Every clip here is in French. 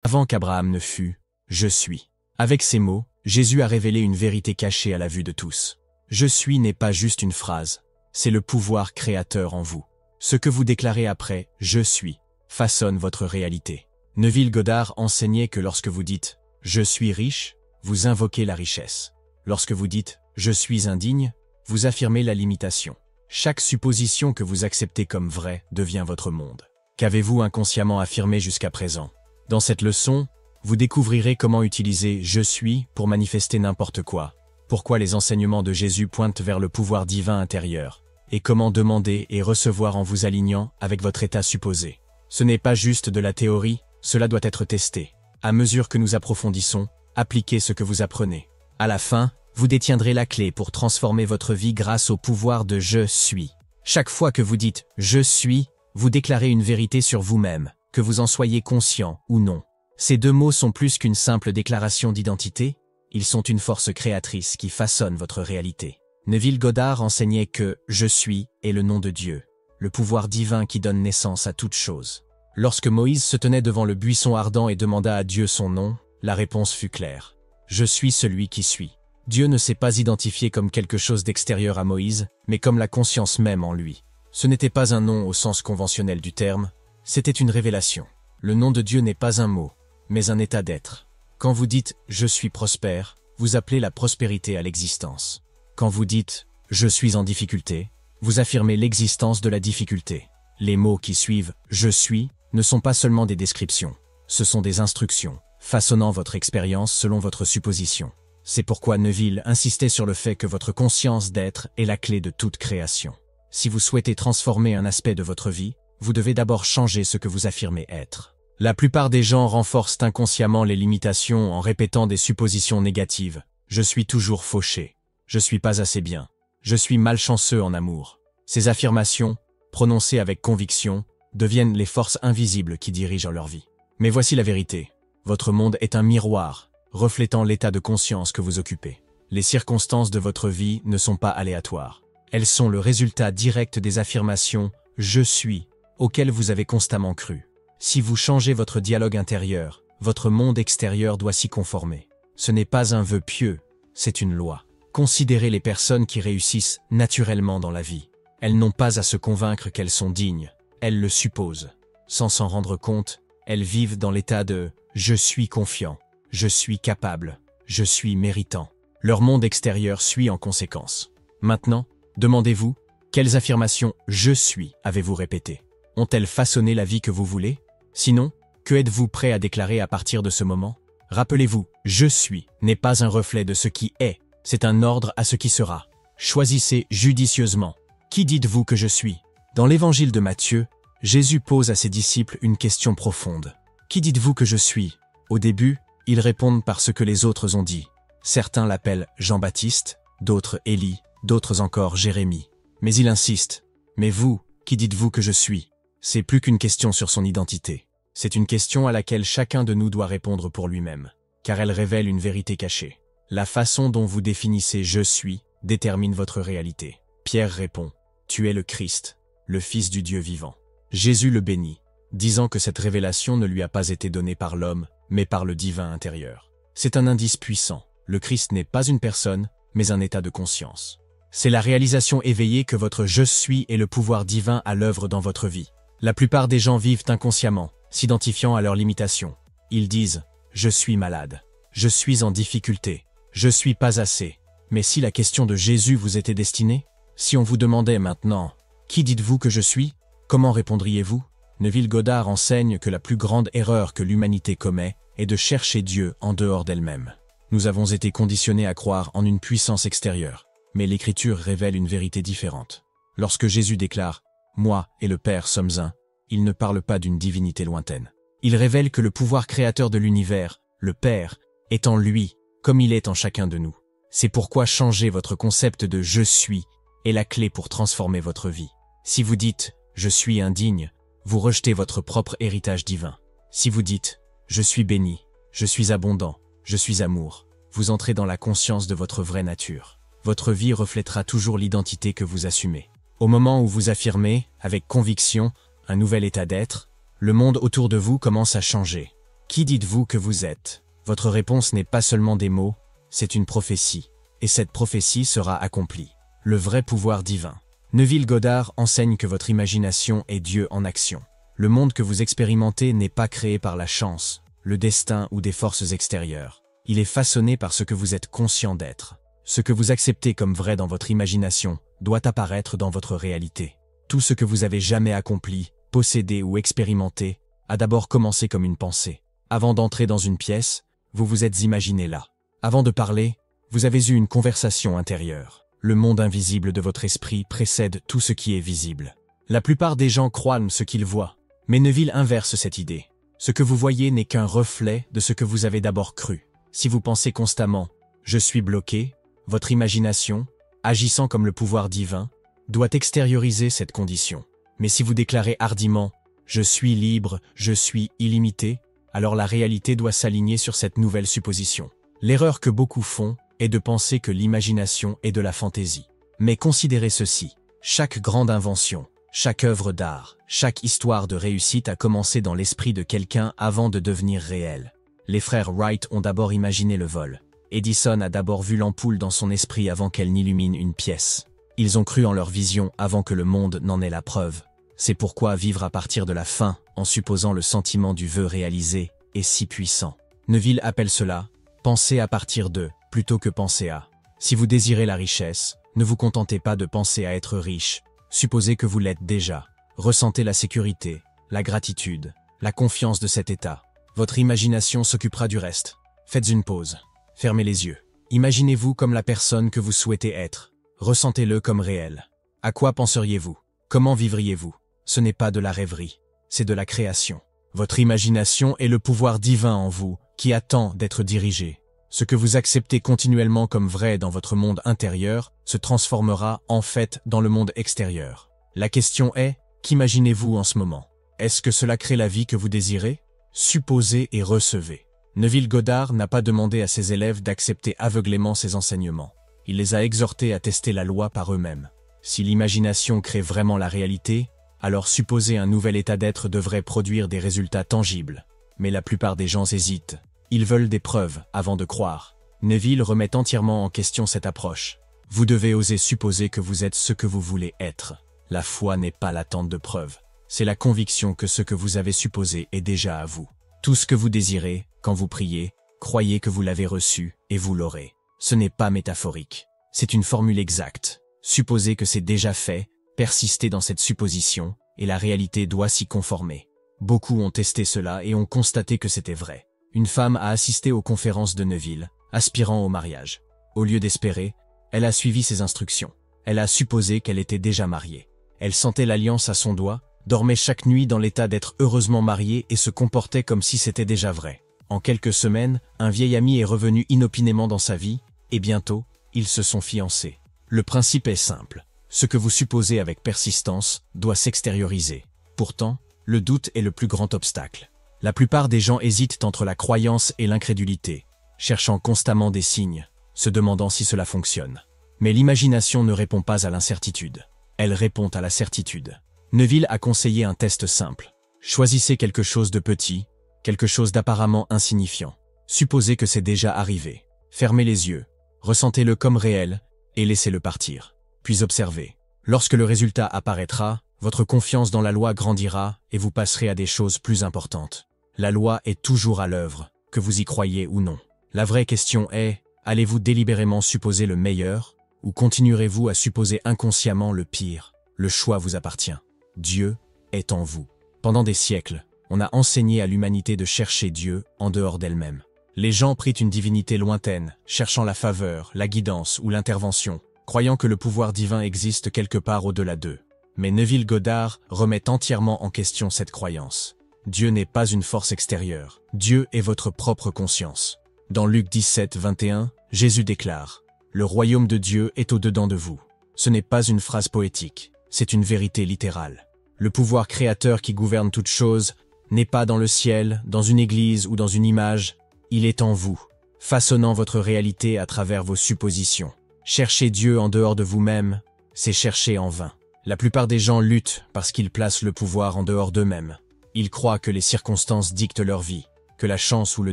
Avant qu'Abraham ne fût, je suis. Avec ces mots, Jésus a révélé une vérité cachée à la vue de tous. Je suis n'est pas juste une phrase, c'est le pouvoir créateur en vous. Ce que vous déclarez après « je suis » façonne votre réalité. Neville Goddard enseignait que lorsque vous dites « je suis riche », vous invoquez la richesse. Lorsque vous dites « je suis indigne », vous affirmez la limitation. Chaque supposition que vous acceptez comme vraie devient votre monde. Qu'avez-vous inconsciemment affirmé jusqu'à présent? Dans cette leçon, vous découvrirez comment utiliser « je suis » pour manifester n'importe quoi, pourquoi les enseignements de Jésus pointent vers le pouvoir divin intérieur, et comment demander et recevoir en vous alignant avec votre état supposé. Ce n'est pas juste de la théorie, cela doit être testé. À mesure que nous approfondissons, appliquez ce que vous apprenez. À la fin, vous détiendrez la clé pour transformer votre vie grâce au pouvoir de « je suis ». Chaque fois que vous dites « je suis », vous déclarez une vérité sur vous-même, que vous en soyez conscient ou non. Ces deux mots sont plus qu'une simple déclaration d'identité, ils sont une force créatrice qui façonne votre réalité. Neville Goddard enseignait que « je suis » est le nom de Dieu, le pouvoir divin qui donne naissance à toute chose. Lorsque Moïse se tenait devant le buisson ardent et demanda à Dieu son nom, la réponse fut claire. « Je suis celui qui suis ». Dieu ne s'est pas identifié comme quelque chose d'extérieur à Moïse, mais comme la conscience même en lui. Ce n'était pas un nom au sens conventionnel du terme, c'était une révélation. Le nom de Dieu n'est pas un mot, mais un état d'être. Quand vous dites « je suis prospère », vous appelez la prospérité à l'existence. Quand vous dites « je suis en difficulté », vous affirmez l'existence de la difficulté. Les mots qui suivent « je suis » ne sont pas seulement des descriptions, ce sont des instructions, façonnant votre expérience selon votre supposition. C'est pourquoi Neville insistait sur le fait que votre conscience d'être est la clé de toute création. Si vous souhaitez transformer un aspect de votre vie, vous devez d'abord changer ce que vous affirmez être. La plupart des gens renforcent inconsciemment les limitations en répétant des suppositions négatives. Je suis toujours fauché. Je suis pas assez bien. Je suis malchanceux en amour. Ces affirmations, prononcées avec conviction, deviennent les forces invisibles qui dirigent leur vie. Mais voici la vérité. Votre monde est un miroir, reflétant l'état de conscience que vous occupez. Les circonstances de votre vie ne sont pas aléatoires. Elles sont le résultat direct des affirmations « je suis » auxquelles vous avez constamment cru. Si vous changez votre dialogue intérieur, votre monde extérieur doit s'y conformer. Ce n'est pas un vœu pieux, c'est une loi. Considérez les personnes qui réussissent naturellement dans la vie. Elles n'ont pas à se convaincre qu'elles sont dignes, elles le supposent. Sans s'en rendre compte, elles vivent dans l'état de « je suis confiant ». Je suis capable, je suis méritant. Leur monde extérieur suit en conséquence. Maintenant, demandez-vous, quelles affirmations « je suis » avez-vous répétées? Ont-elles façonné la vie que vous voulez? Sinon, que êtes-vous prêt à déclarer à partir de ce moment? Rappelez-vous, « je suis » n'est pas un reflet de ce qui est, c'est un ordre à ce qui sera. Choisissez judicieusement. Qui dites-vous que je suis? Dans l'évangile de Matthieu, Jésus pose à ses disciples une question profonde. Qui dites-vous que je suis? Au début, ils répondent par ce que les autres ont dit. Certains l'appellent Jean-Baptiste, d'autres Élie, d'autres encore Jérémie. Mais il insiste. Mais vous, qui dites-vous que je suis? C'est plus qu'une question sur son identité. C'est une question à laquelle chacun de nous doit répondre pour lui-même, car elle révèle une vérité cachée. La façon dont vous définissez « je suis » détermine votre réalité. Pierre répond « Tu es le Christ, le Fils du Dieu vivant ». Jésus le bénit, disant que cette révélation ne lui a pas été donnée par l'homme, mais par le divin intérieur. C'est un indice puissant. Le Christ n'est pas une personne, mais un état de conscience. C'est la réalisation éveillée que votre « je suis » est le pouvoir divin à l'œuvre dans votre vie. La plupart des gens vivent inconsciemment, s'identifiant à leurs limitations. Ils disent « je suis malade »,« je suis en difficulté »,« je suis pas assez ». Mais si la question de Jésus vous était destinée, si on vous demandait maintenant « qui dites-vous que je suis ?» comment répondriez-vous? Neville Goddard enseigne que la plus grande erreur que l'humanité commet est de chercher Dieu en dehors d'elle-même. Nous avons été conditionnés à croire en une puissance extérieure, mais l'Écriture révèle une vérité différente. Lorsque Jésus déclare « Moi et le Père sommes un », il ne parle pas d'une divinité lointaine. Il révèle que le pouvoir créateur de l'univers, le Père, est en lui, comme il est en chacun de nous. C'est pourquoi changer votre concept de « je suis » est la clé pour transformer votre vie. Si vous dites « je suis indigne », vous rejetez votre propre héritage divin. Si vous dites « je suis béni »,« je suis abondant »,« je suis amour », vous entrez dans la conscience de votre vraie nature. Votre vie reflètera toujours l'identité que vous assumez. Au moment où vous affirmez, avec conviction, un nouvel état d'être, le monde autour de vous commence à changer. Qui dites-vous que vous êtes? Votre réponse n'est pas seulement des mots, c'est une prophétie. Et cette prophétie sera accomplie. Le vrai pouvoir divin. Neville Goddard enseigne que votre imagination est Dieu en action. Le monde que vous expérimentez n'est pas créé par la chance, le destin ou des forces extérieures. Il est façonné par ce que vous êtes conscient d'être. Ce que vous acceptez comme vrai dans votre imagination doit apparaître dans votre réalité. Tout ce que vous avez jamais accompli, possédé ou expérimenté a d'abord commencé comme une pensée. Avant d'entrer dans une pièce, vous vous êtes imaginé là. Avant de parler, vous avez eu une conversation intérieure. Le monde invisible de votre esprit précède tout ce qui est visible. La plupart des gens croient ce qu'ils voient, mais Neville inverse cette idée. Ce que vous voyez n'est qu'un reflet de ce que vous avez d'abord cru. Si vous pensez constamment « je suis bloqué », votre imagination, agissant comme le pouvoir divin, doit extérioriser cette condition. Mais si vous déclarez hardiment « je suis libre, je suis illimité », alors la réalité doit s'aligner sur cette nouvelle supposition. L'erreur que beaucoup font est de penser que l'imagination est de la fantaisie. Mais considérez ceci, chaque grande invention, chaque œuvre d'art, chaque histoire de réussite a commencé dans l'esprit de quelqu'un avant de devenir réelle. Les frères Wright ont d'abord imaginé le vol. Edison a d'abord vu l'ampoule dans son esprit avant qu'elle n'illumine une pièce. Ils ont cru en leur vision avant que le monde n'en ait la preuve. C'est pourquoi vivre à partir de la fin, en supposant le sentiment du vœu réalisé, est si puissant. Neville appelle cela « penser à partir de » plutôt que penser à. Si vous désirez la richesse, ne vous contentez pas de penser à être riche. Supposez que vous l'êtes déjà. Ressentez la sécurité, la gratitude, la confiance de cet état. Votre imagination s'occupera du reste. Faites une pause. Fermez les yeux. Imaginez-vous comme la personne que vous souhaitez être. Ressentez-le comme réel. À quoi penseriez-vous? Comment vivriez-vous? Ce n'est pas de la rêverie, c'est de la création. Votre imagination est le pouvoir divin en vous qui attend d'être dirigé. Ce que vous acceptez continuellement comme vrai dans votre monde intérieur se transformera en fait dans le monde extérieur. La question est, qu'imaginez-vous en ce moment? Est-ce que cela crée la vie que vous désirez? Supposez et recevez. Neville Goddard n'a pas demandé à ses élèves d'accepter aveuglément ses enseignements. Il les a exhortés à tester la loi par eux-mêmes. Si l'imagination crée vraiment la réalité, alors supposer un nouvel état d'être devrait produire des résultats tangibles. Mais la plupart des gens hésitent. Ils veulent des preuves avant de croire. Neville remet entièrement en question cette approche. Vous devez oser supposer que vous êtes ce que vous voulez être. La foi n'est pas l'attente de preuves. C'est la conviction que ce que vous avez supposé est déjà à vous. Tout ce que vous désirez, quand vous priez, croyez que vous l'avez reçu et vous l'aurez. Ce n'est pas métaphorique. C'est une formule exacte. Supposez que c'est déjà fait, persistez dans cette supposition, et la réalité doit s'y conformer. Beaucoup ont testé cela et ont constaté que c'était vrai. Une femme a assisté aux conférences de Neville, aspirant au mariage. Au lieu d'espérer, elle a suivi ses instructions. Elle a supposé qu'elle était déjà mariée. Elle sentait l'alliance à son doigt, dormait chaque nuit dans l'état d'être heureusement mariée et se comportait comme si c'était déjà vrai. En quelques semaines, un vieil ami est revenu inopinément dans sa vie, et bientôt, ils se sont fiancés. Le principe est simple. Ce que vous supposez avec persistance doit s'extérioriser. Pourtant, le doute est le plus grand obstacle. La plupart des gens hésitent entre la croyance et l'incrédulité, cherchant constamment des signes, se demandant si cela fonctionne. Mais l'imagination ne répond pas à l'incertitude. Elle répond à la certitude. Neville a conseillé un test simple. Choisissez quelque chose de petit, quelque chose d'apparemment insignifiant. Supposez que c'est déjà arrivé. Fermez les yeux, ressentez-le comme réel et laissez-le partir. Puis observez. Lorsque le résultat apparaîtra, votre confiance dans la loi grandira et vous passerez à des choses plus importantes. La loi est toujours à l'œuvre, que vous y croyez ou non. La vraie question est, allez-vous délibérément supposer le meilleur ou continuerez-vous à supposer inconsciemment le pire? Le choix vous appartient. Dieu est en vous. Pendant des siècles, on a enseigné à l'humanité de chercher Dieu en dehors d'elle-même. Les gens prient une divinité lointaine, cherchant la faveur, la guidance ou l'intervention, croyant que le pouvoir divin existe quelque part au-delà d'eux. Mais Neville Goddard remet entièrement en question cette croyance. Dieu n'est pas une force extérieure. Dieu est votre propre conscience. Dans Luc 17, 21, Jésus déclare « Le royaume de Dieu est au-dedans de vous ». Ce n'est pas une phrase poétique, c'est une vérité littérale. Le pouvoir créateur qui gouverne toute chose n'est pas dans le ciel, dans une église ou dans une image, il est en vous, façonnant votre réalité à travers vos suppositions. Chercher Dieu en dehors de vous-même, c'est chercher en vain. La plupart des gens luttent parce qu'ils placent le pouvoir en dehors d'eux-mêmes. Ils croient que les circonstances dictent leur vie, que la chance ou le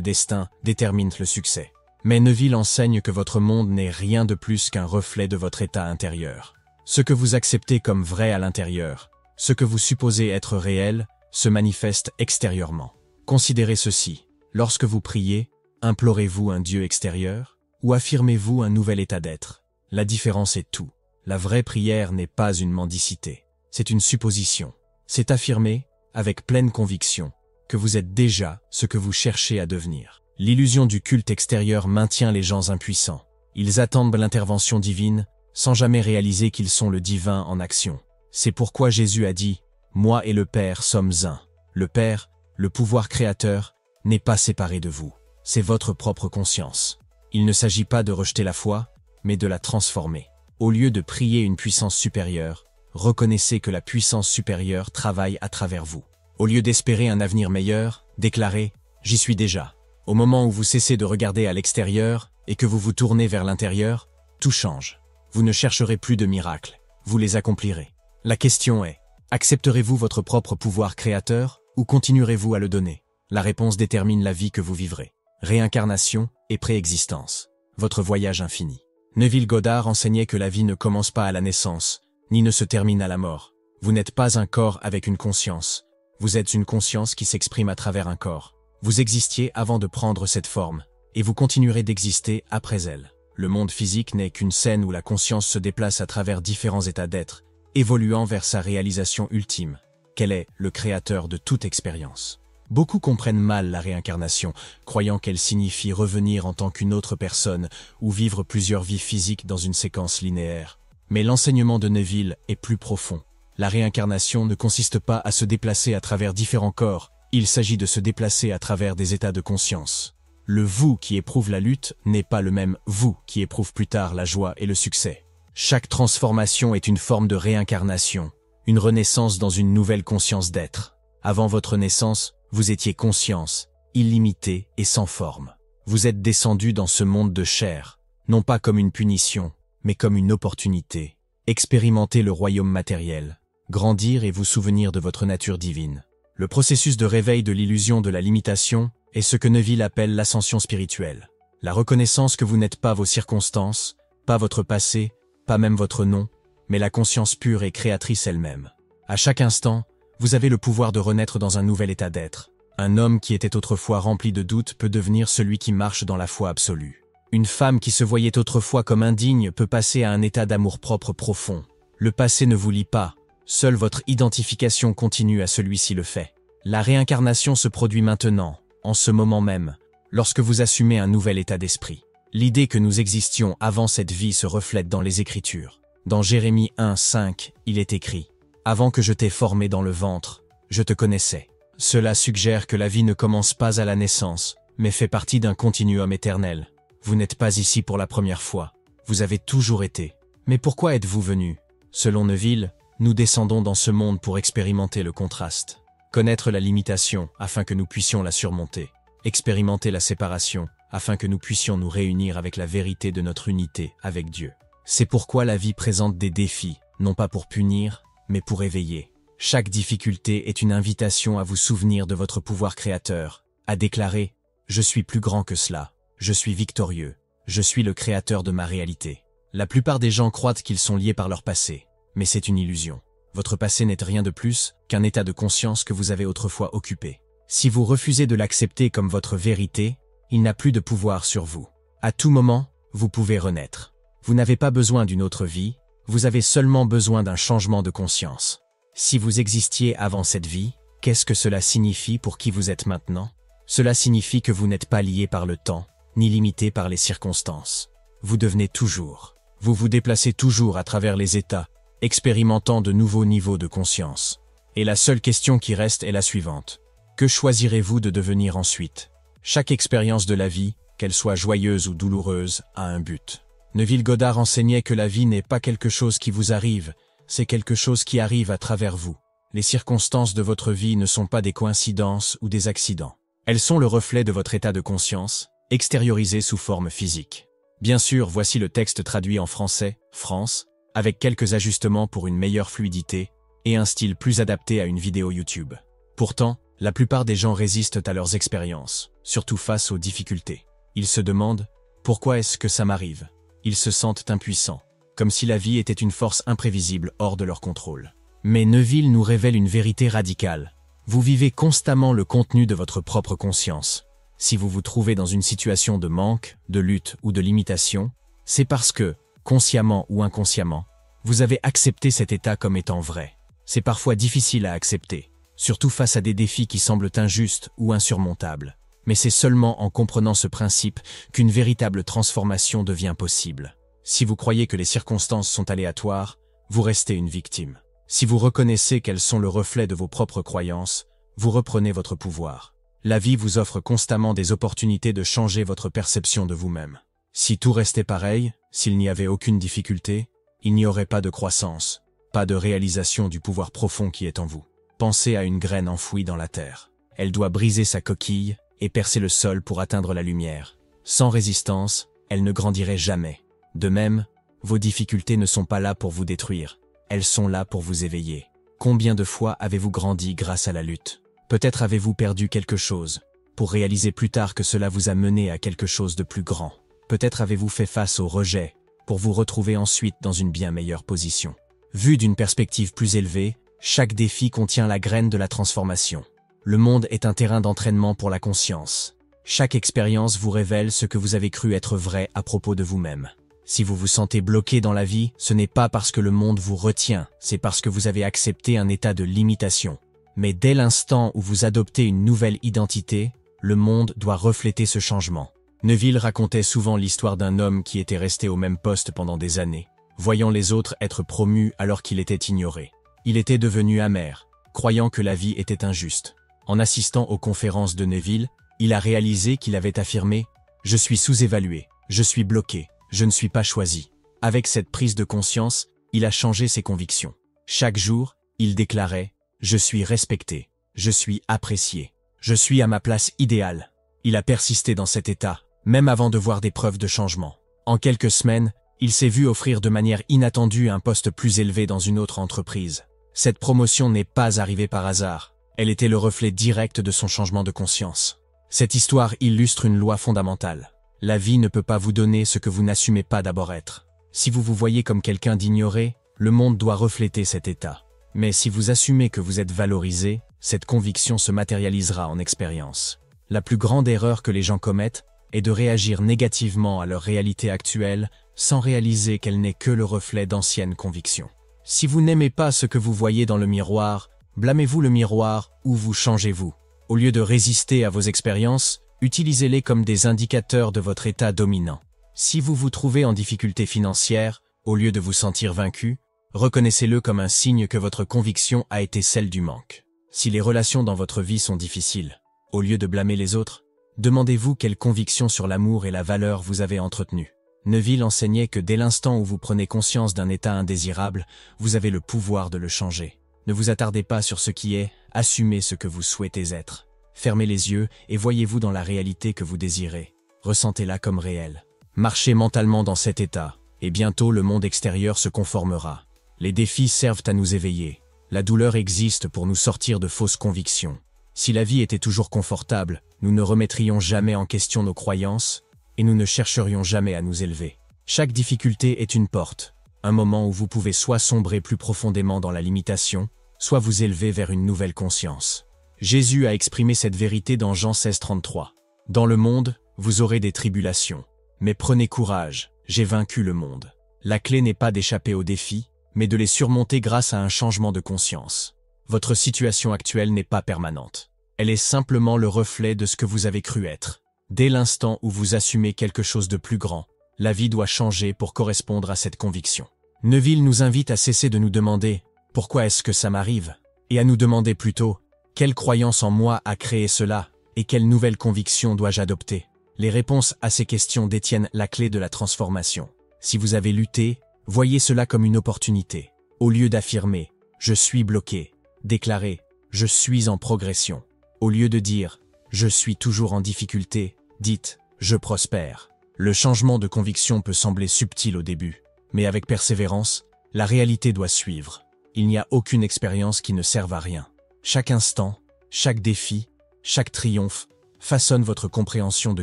destin déterminent le succès. Mais Neville enseigne que votre monde n'est rien de plus qu'un reflet de votre état intérieur. Ce que vous acceptez comme vrai à l'intérieur, ce que vous supposez être réel, se manifeste extérieurement. Considérez ceci. Lorsque vous priez, implorez-vous un Dieu extérieur ou affirmez-vous un nouvel état d'être? La différence est tout. La vraie prière n'est pas une mendicité. C'est une supposition. C'est affirmer, avec pleine conviction, que vous êtes déjà ce que vous cherchez à devenir. L'illusion du culte extérieur maintient les gens impuissants. Ils attendent l'intervention divine, sans jamais réaliser qu'ils sont le divin en action. C'est pourquoi Jésus a dit « Moi et le Père sommes un ». Le Père, le pouvoir créateur, n'est pas séparé de vous. C'est votre propre conscience. Il ne s'agit pas de rejeter la foi, mais de la transformer. Au lieu de prier une puissance supérieure, reconnaissez que la puissance supérieure travaille à travers vous. Au lieu d'espérer un avenir meilleur, déclarez « J'y suis déjà ». Au moment où vous cessez de regarder à l'extérieur et que vous vous tournez vers l'intérieur, tout change. Vous ne chercherez plus de miracles, vous les accomplirez. La question est, accepterez-vous votre propre pouvoir créateur ou continuerez-vous à le donner? La réponse détermine la vie que vous vivrez. Réincarnation et préexistence. Votre voyage infini. Neville Goddard enseignait que la vie ne commence pas à la naissance, ni ne se termine à la mort. Vous n'êtes pas un corps avec une conscience. Vous êtes une conscience qui s'exprime à travers un corps. Vous existiez avant de prendre cette forme, et vous continuerez d'exister après elle. Le monde physique n'est qu'une scène où la conscience se déplace à travers différents états d'être, évoluant vers sa réalisation ultime, qu'elle est le créateur de toute expérience. Beaucoup comprennent mal la réincarnation, croyant qu'elle signifie revenir en tant qu'une autre personne ou vivre plusieurs vies physiques dans une séquence linéaire. Mais l'enseignement de Neville est plus profond. La réincarnation ne consiste pas à se déplacer à travers différents corps, il s'agit de se déplacer à travers des états de conscience. Le vous qui éprouve la lutte n'est pas le même vous qui éprouve plus tard la joie et le succès. Chaque transformation est une forme de réincarnation, une renaissance dans une nouvelle conscience d'être. Avant votre naissance, vous étiez conscience, illimitée et sans forme. Vous êtes descendu dans ce monde de chair, non pas comme une punition, mais comme une opportunité. Expérimentez le royaume matériel, grandir et vous souvenir de votre nature divine. Le processus de réveil de l'illusion de la limitation est ce que Neville appelle l'ascension spirituelle. La reconnaissance que vous n'êtes pas vos circonstances, pas votre passé, pas même votre nom, mais la conscience pure et créatrice elle-même. À chaque instant, vous avez le pouvoir de renaître dans un nouvel état d'être. Un homme qui était autrefois rempli de doutes peut devenir celui qui marche dans la foi absolue. Une femme qui se voyait autrefois comme indigne peut passer à un état d'amour-propre profond. Le passé ne vous lie pas, seule votre identification continue à celui-ci le fait. La réincarnation se produit maintenant, en ce moment même, lorsque vous assumez un nouvel état d'esprit. L'idée que nous existions avant cette vie se reflète dans les Écritures. Dans Jérémie 1:5, il est écrit « Avant que je t'ai formé dans le ventre, je te connaissais ». Cela suggère que la vie ne commence pas à la naissance, mais fait partie d'un continuum éternel. Vous n'êtes pas ici pour la première fois, vous avez toujours été. Mais pourquoi êtes-vous venu? Selon Neville, nous descendons dans ce monde pour expérimenter le contraste. Connaître la limitation afin que nous puissions la surmonter. Expérimenter la séparation afin que nous puissions nous réunir avec la vérité de notre unité avec Dieu. C'est pourquoi la vie présente des défis, non pas pour punir, mais pour éveiller. Chaque difficulté est une invitation à vous souvenir de votre pouvoir créateur, à déclarer « Je suis plus grand que cela, je suis victorieux, je suis le créateur de ma réalité ». La plupart des gens croient qu'ils sont liés par leur passé, mais c'est une illusion. Votre passé n'est rien de plus qu'un état de conscience que vous avez autrefois occupé. Si vous refusez de l'accepter comme votre vérité, il n'a plus de pouvoir sur vous. À tout moment, vous pouvez renaître. Vous n'avez pas besoin d'une autre vie, vous avez seulement besoin d'un changement de conscience. Si vous existiez avant cette vie, qu'est-ce que cela signifie pour qui vous êtes maintenant? Cela signifie que vous n'êtes pas lié par le temps, ni limité par les circonstances. Vous devenez toujours. Vous vous déplacez toujours à travers les états, expérimentant de nouveaux niveaux de conscience. Et la seule question qui reste est la suivante. Que choisirez-vous de devenir ensuite? Chaque expérience de la vie, qu'elle soit joyeuse ou douloureuse, a un but. Neville Goddard enseignait que la vie n'est pas quelque chose qui vous arrive, c'est quelque chose qui arrive à travers vous. Les circonstances de votre vie ne sont pas des coïncidences ou des accidents. Elles sont le reflet de votre état de conscience, extériorisé sous forme physique. Bien sûr, voici le texte traduit en français, France, avec quelques ajustements pour une meilleure fluidité et un style plus adapté à une vidéo YouTube. Pourtant, la plupart des gens résistent à leurs expériences, surtout face aux difficultés. Ils se demandent « Pourquoi est-ce que ça m'arrive ?» Ils se sentent impuissants, comme si la vie était une force imprévisible hors de leur contrôle. Mais Neville nous révèle une vérité radicale. Vous vivez constamment le contenu de votre propre conscience. Si vous vous trouvez dans une situation de manque, de lutte ou de limitation, c'est parce que, consciemment ou inconsciemment, vous avez accepté cet état comme étant vrai. C'est parfois difficile à accepter, surtout face à des défis qui semblent injustes ou insurmontables. Mais c'est seulement en comprenant ce principe qu'une véritable transformation devient possible. Si vous croyez que les circonstances sont aléatoires, vous restez une victime. Si vous reconnaissez qu'elles sont le reflet de vos propres croyances, vous reprenez votre pouvoir. La vie vous offre constamment des opportunités de changer votre perception de vous-même. Si tout restait pareil, s'il n'y avait aucune difficulté, il n'y aurait pas de croissance, pas de réalisation du pouvoir profond qui est en vous. Pensez à une graine enfouie dans la terre. Elle doit briser sa coquille et percer le sol pour atteindre la lumière. Sans résistance, elle ne grandirait jamais. De même, vos difficultés ne sont pas là pour vous détruire. Elles sont là pour vous éveiller. Combien de fois avez-vous grandi grâce à la lutte? Peut-être avez-vous perdu quelque chose, pour réaliser plus tard que cela vous a mené à quelque chose de plus grand. Peut-être avez-vous fait face au rejet, pour vous retrouver ensuite dans une bien meilleure position. Vu d'une perspective plus élevée, chaque défi contient la graine de la transformation. Le monde est un terrain d'entraînement pour la conscience. Chaque expérience vous révèle ce que vous avez cru être vrai à propos de vous-même. Si vous vous sentez bloqué dans la vie, ce n'est pas parce que le monde vous retient, c'est parce que vous avez accepté un état de limitation. Mais dès l'instant où vous adoptez une nouvelle identité, le monde doit refléter ce changement. Neville racontait souvent l'histoire d'un homme qui était resté au même poste pendant des années, voyant les autres être promus alors qu'il était ignoré. Il était devenu amer, croyant que la vie était injuste. En assistant aux conférences de Neville, il a réalisé qu'il avait affirmé « Je suis sous-évalué, je suis bloqué, je ne suis pas choisi ». Avec cette prise de conscience, il a changé ses convictions. Chaque jour, il déclarait « Je suis respecté, je suis apprécié, je suis à ma place idéale ». Il a persisté dans cet état, même avant de voir des preuves de changement. En quelques semaines, il s'est vu offrir de manière inattendue un poste plus élevé dans une autre entreprise. Cette promotion n'est pas arrivée par hasard. Elle était le reflet direct de son changement de conscience. Cette histoire illustre une loi fondamentale. La vie ne peut pas vous donner ce que vous n'assumez pas d'abord être. Si vous vous voyez comme quelqu'un d'ignoré, le monde doit refléter cet état. Mais si vous assumez que vous êtes valorisé, cette conviction se matérialisera en expérience. La plus grande erreur que les gens commettent est de réagir négativement à leur réalité actuelle sans réaliser qu'elle n'est que le reflet d'anciennes convictions. Si vous n'aimez pas ce que vous voyez dans le miroir, blâmez-vous le miroir ou vous changez-vous. Au lieu de résister à vos expériences, utilisez-les comme des indicateurs de votre état dominant. Si vous vous trouvez en difficulté financière, au lieu de vous sentir vaincu, reconnaissez-le comme un signe que votre conviction a été celle du manque. Si les relations dans votre vie sont difficiles, au lieu de blâmer les autres, demandez-vous quelle conviction sur l'amour et la valeur vous avez entretenues. Neville enseignait que dès l'instant où vous prenez conscience d'un état indésirable, vous avez le pouvoir de le changer. Ne vous attardez pas sur ce qui est, assumez ce que vous souhaitez être. Fermez les yeux et voyez-vous dans la réalité que vous désirez. Ressentez-la comme réelle. Marchez mentalement dans cet état, et bientôt le monde extérieur se conformera. Les défis servent à nous éveiller. La douleur existe pour nous sortir de fausses convictions. Si la vie était toujours confortable, nous ne remettrions jamais en question nos croyances et nous ne chercherions jamais à nous élever. Chaque difficulté est une porte, un moment où vous pouvez soit sombrer plus profondément dans la limitation, soit vous élever vers une nouvelle conscience. Jésus a exprimé cette vérité dans Jean 16:33. « Dans le monde, vous aurez des tribulations, mais prenez courage, j'ai vaincu le monde. » La clé n'est pas d'échapper aux défis, mais de les surmonter grâce à un changement de conscience. Votre situation actuelle n'est pas permanente. Elle est simplement le reflet de ce que vous avez cru être. Dès l'instant où vous assumez quelque chose de plus grand, la vie doit changer pour correspondre à cette conviction. Neville nous invite à cesser de nous demander « Pourquoi est-ce que ça m'arrive ?» et à nous demander plutôt « Quelle croyance en moi a créé cela et quelle nouvelle conviction dois-je adopter ?» Les réponses à ces questions détiennent la clé de la transformation. Si vous avez lutté, voyez cela comme une opportunité. Au lieu d'affirmer « Je suis bloqué », déclarez « Je suis en progression ». Au lieu de dire « Je suis toujours en difficulté », dites « Je prospère ». Le changement de conviction peut sembler subtil au début, mais avec persévérance, la réalité doit suivre. Il n'y a aucune expérience qui ne serve à rien. Chaque instant, chaque défi, chaque triomphe façonne votre compréhension de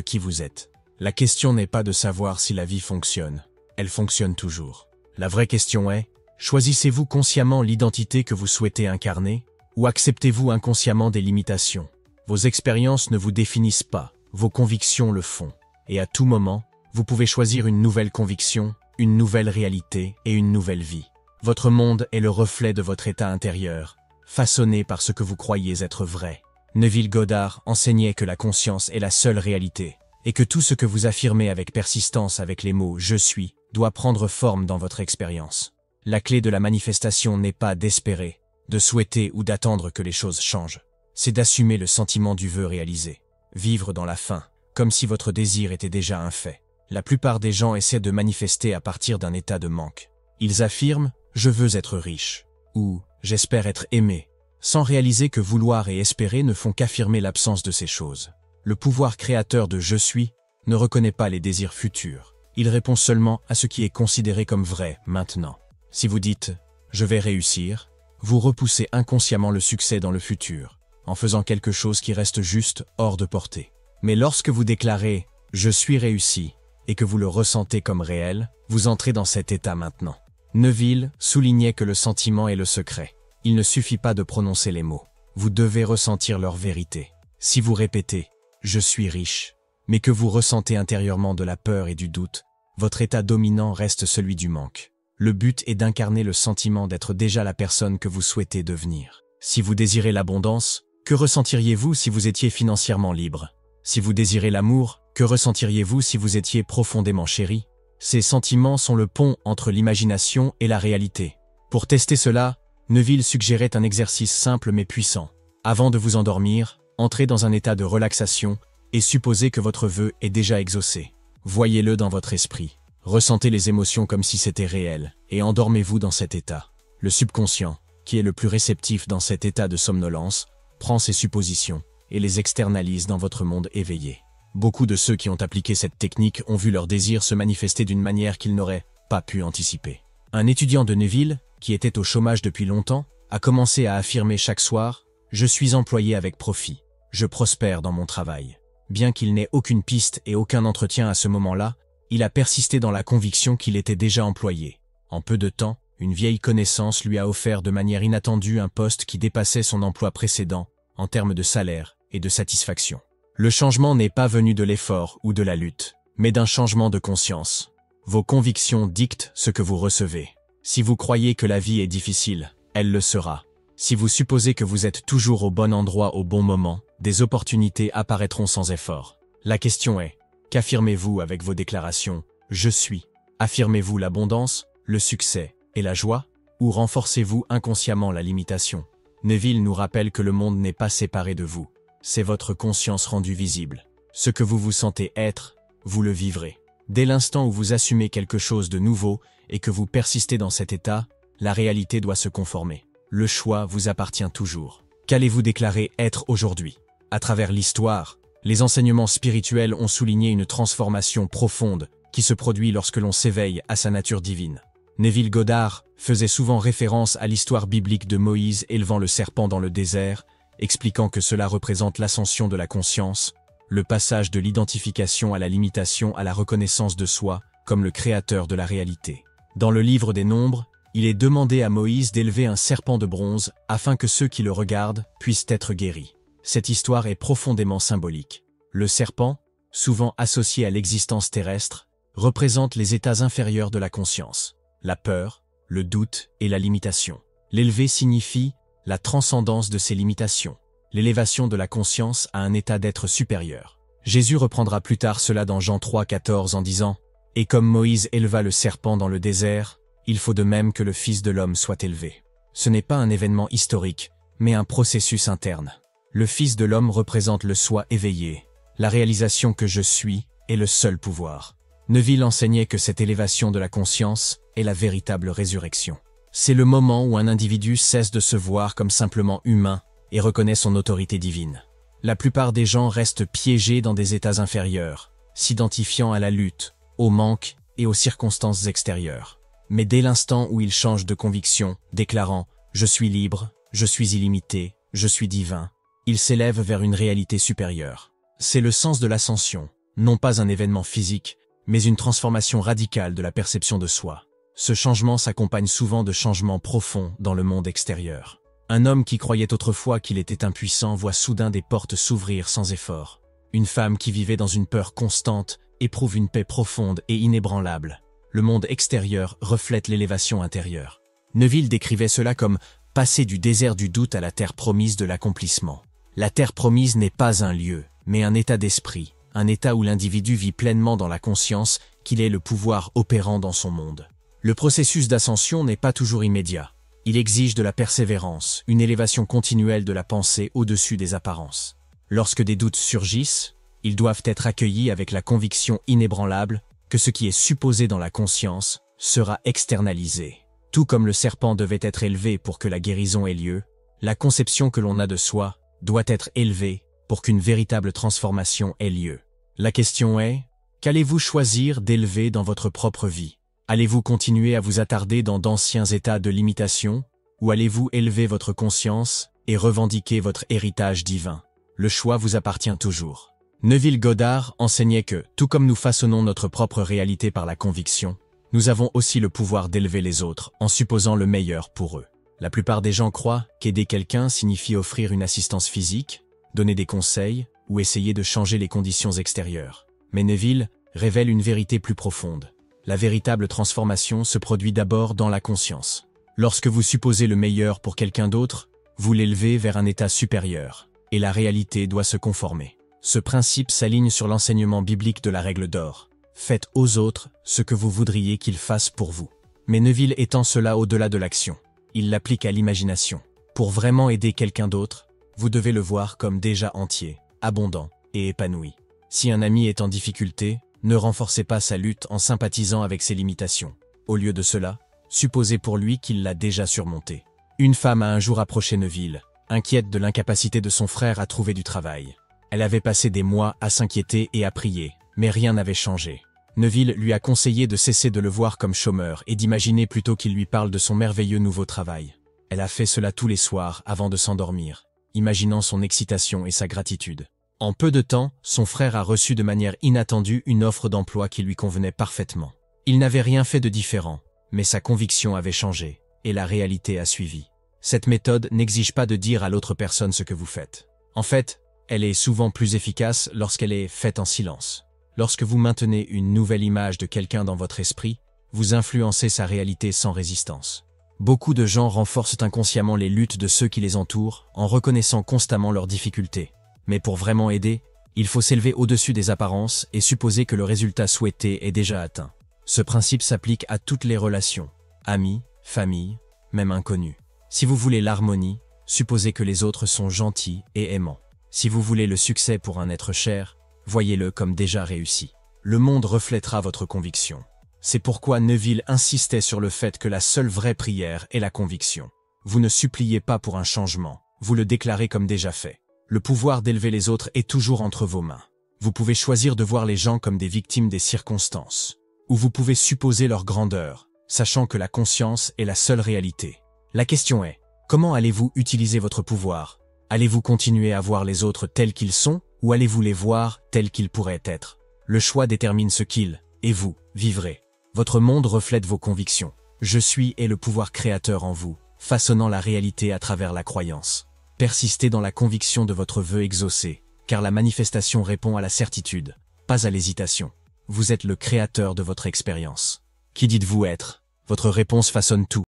qui vous êtes. La question n'est pas de savoir si la vie fonctionne. Elle fonctionne toujours. La vraie question est, choisissez-vous consciemment l'identité que vous souhaitez incarner, ou acceptez-vous inconsciemment des limitations? Vos expériences ne vous définissent pas, vos convictions le font. Et à tout moment, vous pouvez choisir une nouvelle conviction, une nouvelle réalité et une nouvelle vie. Votre monde est le reflet de votre état intérieur, façonné par ce que vous croyez être vrai. Neville Goddard enseignait que la conscience est la seule réalité, et que tout ce que vous affirmez avec persistance avec les mots « je suis » doit prendre forme dans votre expérience. La clé de la manifestation n'est pas d'espérer, de souhaiter ou d'attendre que les choses changent. C'est d'assumer le sentiment du vœu réalisé. Vivre dans la faim, comme si votre désir était déjà un fait. La plupart des gens essaient de manifester à partir d'un état de manque. Ils affirment « je veux être riche » ou « j'espère être aimé », sans réaliser que vouloir et espérer ne font qu'affirmer l'absence de ces choses. Le pouvoir créateur de « je suis » ne reconnaît pas les désirs futurs. Il répond seulement à ce qui est considéré comme vrai maintenant. Si vous dites « je vais réussir », vous repoussez inconsciemment le succès dans le futur, en faisant quelque chose qui reste juste hors de portée. Mais lorsque vous déclarez « je suis réussi » et que vous le ressentez comme réel, vous entrez dans cet état maintenant. Neville soulignait que le sentiment est le secret. Il ne suffit pas de prononcer les mots. Vous devez ressentir leur vérité. Si vous répétez « je suis riche », mais que vous ressentez intérieurement de la peur et du doute, votre état dominant reste celui du manque. Le but est d'incarner le sentiment d'être déjà la personne que vous souhaitez devenir. Si vous désirez l'abondance, que ressentiriez-vous si vous étiez financièrement libre? Si vous désirez l'amour, que ressentiriez-vous si vous étiez profondément chéri? Ces sentiments sont le pont entre l'imagination et la réalité. Pour tester cela, Neville suggérait un exercice simple mais puissant. Avant de vous endormir, entrez dans un état de relaxation et supposez que votre vœu est déjà exaucé. Voyez-le dans votre esprit. Ressentez les émotions comme si c'était réel et endormez-vous dans cet état. Le subconscient, qui est le plus réceptif dans cet état de somnolence, prend ces suppositions et les externalise dans votre monde éveillé. Beaucoup de ceux qui ont appliqué cette technique ont vu leur désir se manifester d'une manière qu'ils n'auraient pas pu anticiper. Un étudiant de Neville, qui était au chômage depuis longtemps, a commencé à affirmer chaque soir « Je suis employé avec profit. Je prospère dans mon travail ». Bien qu'il n'ait aucune piste et aucun entretien à ce moment-là, il a persisté dans la conviction qu'il était déjà employé. En peu de temps, une vieille connaissance lui a offert de manière inattendue un poste qui dépassait son emploi précédent en termes de salaire et de satisfaction. Le changement n'est pas venu de l'effort ou de la lutte, mais d'un changement de conscience. Vos convictions dictent ce que vous recevez. Si vous croyez que la vie est difficile, elle le sera. Si vous supposez que vous êtes toujours au bon endroit au bon moment, des opportunités apparaîtront sans effort. La question est, qu'affirmez-vous avec vos déclarations « Je suis » ? Affirmez-vous l'abondance, le succès et la joie? Ou renforcez-vous inconsciemment la limitation? Neville nous rappelle que le monde n'est pas séparé de vous. C'est votre conscience rendue visible. Ce que vous vous sentez être, vous le vivrez. Dès l'instant où vous assumez quelque chose de nouveau et que vous persistez dans cet état, la réalité doit se conformer. Le choix vous appartient toujours. Qu'allez-vous déclarer être aujourd'hui? À travers l'histoire, les enseignements spirituels ont souligné une transformation profonde qui se produit lorsque l'on s'éveille à sa nature divine. Neville Goddard faisait souvent référence à l'histoire biblique de Moïse élevant le serpent dans le désert, expliquant que cela représente l'ascension de la conscience, le passage de l'identification à la limitation à la reconnaissance de soi comme le créateur de la réalité. Dans le livre des Nombres, il est demandé à Moïse d'élever un serpent de bronze afin que ceux qui le regardent puissent être guéris. Cette histoire est profondément symbolique. Le serpent, souvent associé à l'existence terrestre, représente les états inférieurs de la conscience, la peur, le doute et la limitation. L'élever signifie la transcendance de ces limitations, l'élévation de la conscience à un état d'être supérieur. Jésus reprendra plus tard cela dans Jean 3,14 en disant « Et comme Moïse éleva le serpent dans le désert, il faut de même que le Fils de l'homme soit élevé. » Ce n'est pas un événement historique, mais un processus interne. Le Fils de l'homme représente le soi éveillé, la réalisation que je suis est le seul pouvoir. Neville enseignait que cette élévation de la conscience est la véritable résurrection. C'est le moment où un individu cesse de se voir comme simplement humain et reconnaît son autorité divine. La plupart des gens restent piégés dans des états inférieurs, s'identifiant à la lutte, au manque et aux circonstances extérieures. Mais dès l'instant où ils changent de conviction, déclarant « Je suis libre, je suis illimité, je suis divin », ils s'élèvent vers une réalité supérieure. c'est le sens de l'ascension, non pas un événement physique, mais une transformation radicale de la perception de soi. Ce changement s'accompagne souvent de changements profonds dans le monde extérieur. Un homme qui croyait autrefois qu'il était impuissant voit soudain des portes s'ouvrir sans effort. Une femme qui vivait dans une peur constante éprouve une paix profonde et inébranlable. Le monde extérieur reflète l'élévation intérieure. Neville décrivait cela comme « passer du désert du doute à la terre promise de l'accomplissement ». La terre promise n'est pas un lieu, mais un état d'esprit, un état où l'individu vit pleinement dans la conscience qu'il est le pouvoir opérant dans son monde. Le processus d'ascension n'est pas toujours immédiat. Il exige de la persévérance, une élévation continuelle de la pensée au-dessus des apparences. Lorsque des doutes surgissent, ils doivent être accueillis avec la conviction inébranlable que ce qui est supposé dans la conscience sera externalisé. Tout comme le serpent devait être élevé pour que la guérison ait lieu, la conception que l'on a de soi doit être élevée pour qu'une véritable transformation ait lieu. La question est, qu'allez-vous choisir d'élever dans votre propre vie? Allez-vous continuer à vous attarder dans d'anciens états de limitation, ou allez-vous élever votre conscience et revendiquer votre héritage divin? Le choix vous appartient toujours. Neville Goddard enseignait que, tout comme nous façonnons notre propre réalité par la conviction, nous avons aussi le pouvoir d'élever les autres en supposant le meilleur pour eux. La plupart des gens croient qu'aider quelqu'un signifie offrir une assistance physique, donner des conseils ou essayer de changer les conditions extérieures. Mais Neville révèle une vérité plus profonde. La véritable transformation se produit d'abord dans la conscience. Lorsque vous supposez le meilleur pour quelqu'un d'autre, vous l'élevez vers un état supérieur, et la réalité doit se conformer. Ce principe s'aligne sur l'enseignement biblique de la règle d'or. Faites aux autres ce que vous voudriez qu'ils fassent pour vous. Mais Neville étend cela au-delà de l'action. Il l'applique à l'imagination. Pour vraiment aider quelqu'un d'autre, vous devez le voir comme déjà entier, abondant et épanoui. Si un ami est en difficulté, ne renforcez pas sa lutte en sympathisant avec ses limitations. Au lieu de cela, supposez pour lui qu'il l'a déjà surmonté. Une femme a un jour approché Neville, inquiète de l'incapacité de son frère à trouver du travail. Elle avait passé des mois à s'inquiéter et à prier, mais rien n'avait changé. Neville lui a conseillé de cesser de le voir comme chômeur et d'imaginer plutôt qu'il lui parle de son merveilleux nouveau travail. Elle a fait cela tous les soirs avant de s'endormir, imaginant son excitation et sa gratitude. En peu de temps, son frère a reçu de manière inattendue une offre d'emploi qui lui convenait parfaitement. Il n'avait rien fait de différent, mais sa conviction avait changé, et la réalité a suivi. Cette méthode n'exige pas de dire à l'autre personne ce que vous faites. En fait, elle est souvent plus efficace lorsqu'elle est faite en silence. Lorsque vous maintenez une nouvelle image de quelqu'un dans votre esprit, vous influencez sa réalité sans résistance. Beaucoup de gens renforcent inconsciemment les luttes de ceux qui les entourent en reconnaissant constamment leurs difficultés. Mais pour vraiment aider, il faut s'élever au-dessus des apparences et supposer que le résultat souhaité est déjà atteint. Ce principe s'applique à toutes les relations, amis, famille, même inconnus. Si vous voulez l'harmonie, supposez que les autres sont gentils et aimants. Si vous voulez le succès pour un être cher, voyez-le comme déjà réussi. Le monde reflètera votre conviction. C'est pourquoi Neville insistait sur le fait que la seule vraie prière est la conviction. Vous ne suppliez pas pour un changement, vous le déclarez comme déjà fait. Le pouvoir d'élever les autres est toujours entre vos mains. Vous pouvez choisir de voir les gens comme des victimes des circonstances, ou vous pouvez supposer leur grandeur, sachant que la conscience est la seule réalité. La question est, comment allez-vous utiliser votre pouvoir? Allez-vous continuer à voir les autres tels qu'ils sont, ou allez-vous les voir tels qu'ils pourraient être? Le choix détermine ce qu'ils, et vous, vivrez. Votre monde reflète vos convictions. Je suis est le pouvoir créateur en vous, façonnant la réalité à travers la croyance. Persistez dans la conviction de votre vœu exaucé, car la manifestation répond à la certitude, pas à l'hésitation. Vous êtes le créateur de votre expérience. Qui dites-vous être? Votre réponse façonne tout.